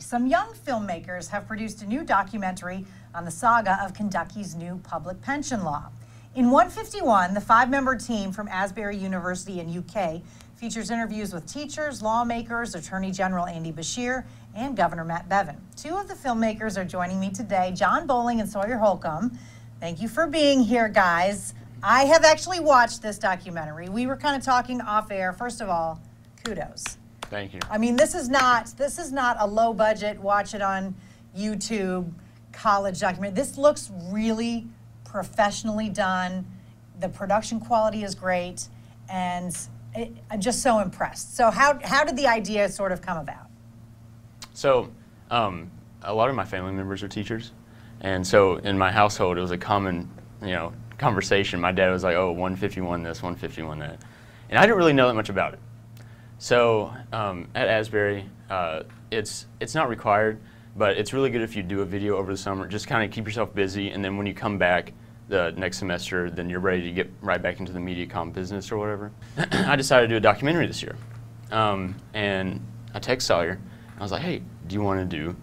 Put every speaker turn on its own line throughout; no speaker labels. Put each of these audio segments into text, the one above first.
Some young filmmakers have produced a new documentary on the saga of Kentucky's new public pension law. In 151, the 5-member team from Asbury University in UK features interviews with teachers, lawmakers, Attorney General Andy Beshear, and Governor Matt Bevin. Two of the filmmakers are joining me today, John Bowling and Sawyer Holcomb. Thank you for being here, guys. I have actually watched this documentary. We were kind of talking off air. First of all, kudos.
Thank you.
I mean, this is not a low budget, watch it on YouTube, college documentary. This looks really professionally done. The production quality is great, and I'm just so impressed. So how did the idea sort of come about?
So a lot of my family members are teachers, and so in my household it was a common, conversation. My dad was like, "Oh, 151 this, 151 that," and I didn't really know that much about it. So at Asbury, it's not required, but it's really good if you do a video over the summer. Just kind of keep yourself busy, and then when you come back the next semester, then you're ready to get right back into the media comm business or whatever. I decided to do a documentary this year, and I text Sawyer. I was like, "Hey, do you want to do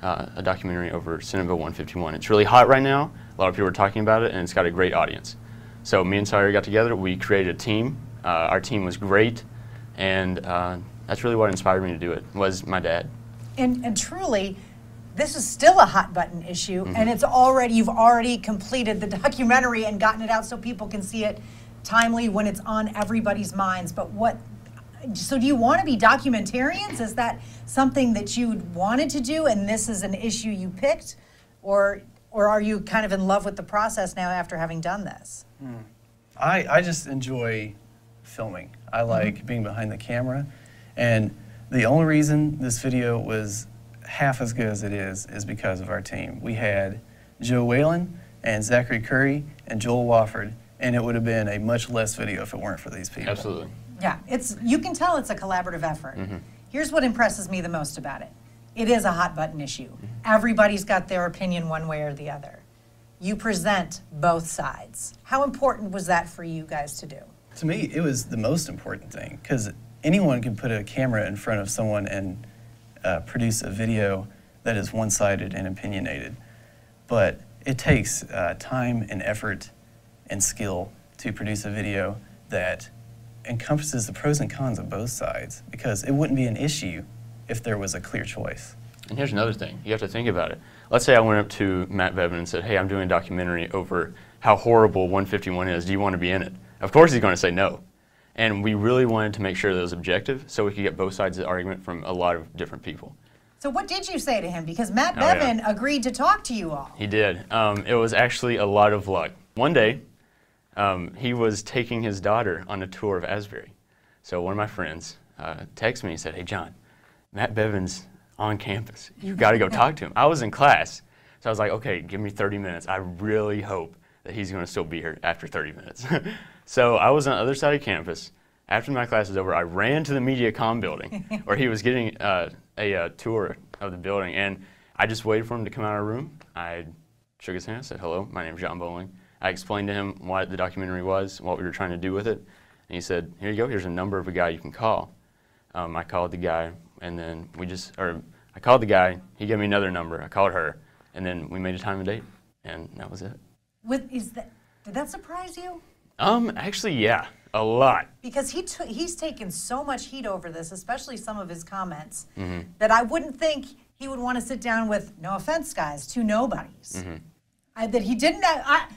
a documentary over Senate Bill 151? It's really hot right now. A lot of people are talking about it, and it's got a great audience." So me and Sawyer got together. We created a team. Our team was great. And that's really what inspired me to do it, was my dad. And
truly, this is still a hot button issue, and you've already completed the documentary and gotten it out so people can see it timely when it's on everybody's minds. But so do you want to be documentarians? Is that something that you wanted to do and this is an issue you picked? Or are you kind of in love with the process now after having done this?
I just enjoy filming. I like being behind the camera, and the only reason this video was half as good as it is because of our team. We had Joe Whalen and Zachary Curry and Joel Wofford, and it would have been a much less video if it weren't for these people.
Absolutely.
Yeah, you can tell it's a collaborative effort. Here's what impresses me the most about it. It is a hot button issue. Everybody's got their opinion one way or the other. You present both sides. How important was that for you guys to do?
To me, it was the most important thing, because anyone can put a camera in front of someone and produce a video that is one-sided and opinionated. But it takes time and effort and skill to produce a video that encompasses the pros and cons of both sides, because it wouldn't be an issue if there was a clear choice.
And here's another thing. You have to think about it. Let's say I went up to Matt Bevin and said, "Hey, I'm doing a documentary over how horrible 151 is. Do you want to be in it?" Of course he's going to say no. And we really wanted to make sure that it was objective so we could get both sides of the argument from a lot of different people.
So what did you say to him? Because Matt Bevin agreed to talk to you all.
He did. It was actually a lot of luck. One day, he was taking his daughter on a tour of Asbury. So one of my friends texted me and said, "Hey, John, Matt Bevin's on campus. You got to go talk to him." I was in class, so I was like, "Okay, give me 30 minutes. I really hope that he's going to still be here after 30 minutes. So I was on the other side of campus. After my class was over, I ran to the media comm building where he was getting a tour of the building, and I just waited for him to come out of our room. I shook his hand, I said, "Hello, my name's John Bowling." I explained to him what the documentary was, what we were trying to do with it, and he said, "Here you go, here's a number of a guy you can call." I called the guy, and then I called the guy, he gave me another number, I called her, and then we made a time and date, and that was it.
Did that surprise you?
Actually, yeah, a lot.
Because he's taken so much heat over this, especially some of his comments, that I wouldn't think he would want to sit down with, no offense, guys, two nobodies. That he didn't.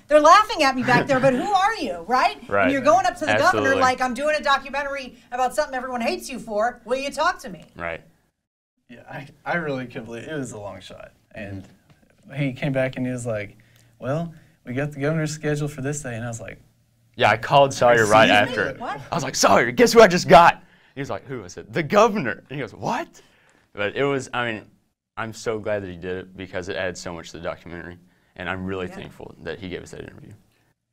They're laughing at me back there, but who are you, right?
Right.
And you're going up to the
Absolutely.
governor like, "I'm doing a documentary about something everyone hates you for. Will you talk to me?"
Right.
Yeah, I really couldn't believe it. It was a long shot. And he came back and he was like, "Well, we got the governor's schedule for this day," and I was like,
yeah, I called Sawyer right after it.
What?
I was like, "Sawyer, guess who I just got?" He was like, "Who?" I said, "The governor." And he goes, "What?" But it was, I'm so glad that he did it because it added so much to the documentary, and I'm really thankful that he gave us that interview.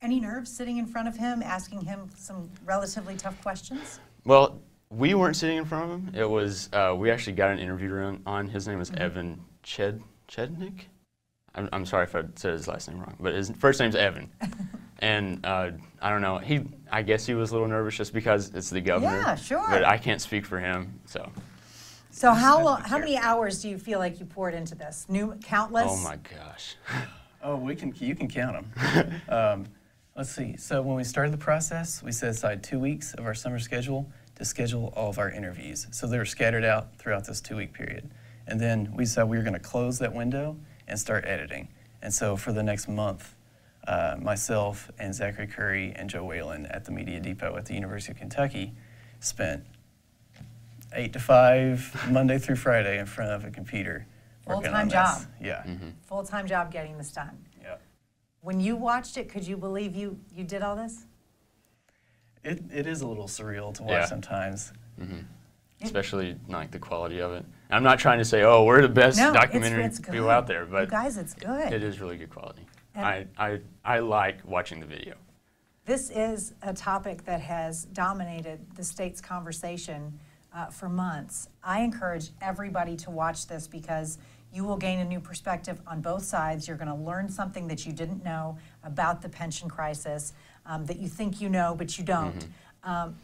Any nerves sitting in front of him, asking him some relatively tough questions?
Well, we weren't sitting in front of him. It was, we actually got an interviewer on. His name was Evan Chednick. I'm sorry if I said his last name wrong, but his first name's Evan. And I don't know, I guess he was a little nervous just because it's the governor.
Yeah, sure.
But I can't speak for him, so.
So how many hours do you feel like you poured into this? Countless?
Oh my gosh.
Oh, you can count them. Let's see. So when we started the process, we set aside 2 weeks of our summer schedule to schedule all of our interviews. So they were scattered out throughout this 2-week period. And then we decided we were going to close that window and start editing. And so for the next month, myself and Zachary Curry and Joe Whalen at the Media Depot at the University of Kentucky spent 8 to 5, Monday through Friday, in front of a computer.
Full-time job.
Yeah.
Full-time job getting this done.
Yeah.
When you watched it, could you believe you did all this?
It is a little surreal to watch sometimes.
Especially like the quality of it. I'm not trying to say, oh, we're the best documentary
it's
people out there, but
you guys, it's good.
it is really good quality. I like watching the video.
This is a topic that has dominated the state's conversation for months. I encourage everybody to watch this because you will gain a new perspective on both sides. You're going to learn something that you didn't know about the pension crisis, that you think you know, but you don't.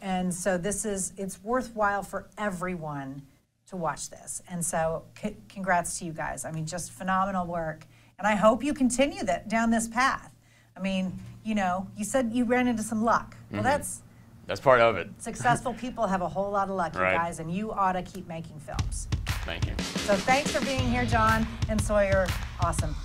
And so it's worthwhile for everyone to watch this. And so congrats to you guys. I mean, just phenomenal work. And I hope you continue down this path. I mean, you said you ran into some luck. Well, that's
part of it.
Successful people have a whole lot of luck, you
Right.
guys, and you ought to keep making films.
Thank you.
So thanks for being here, John and Sawyer. Awesome.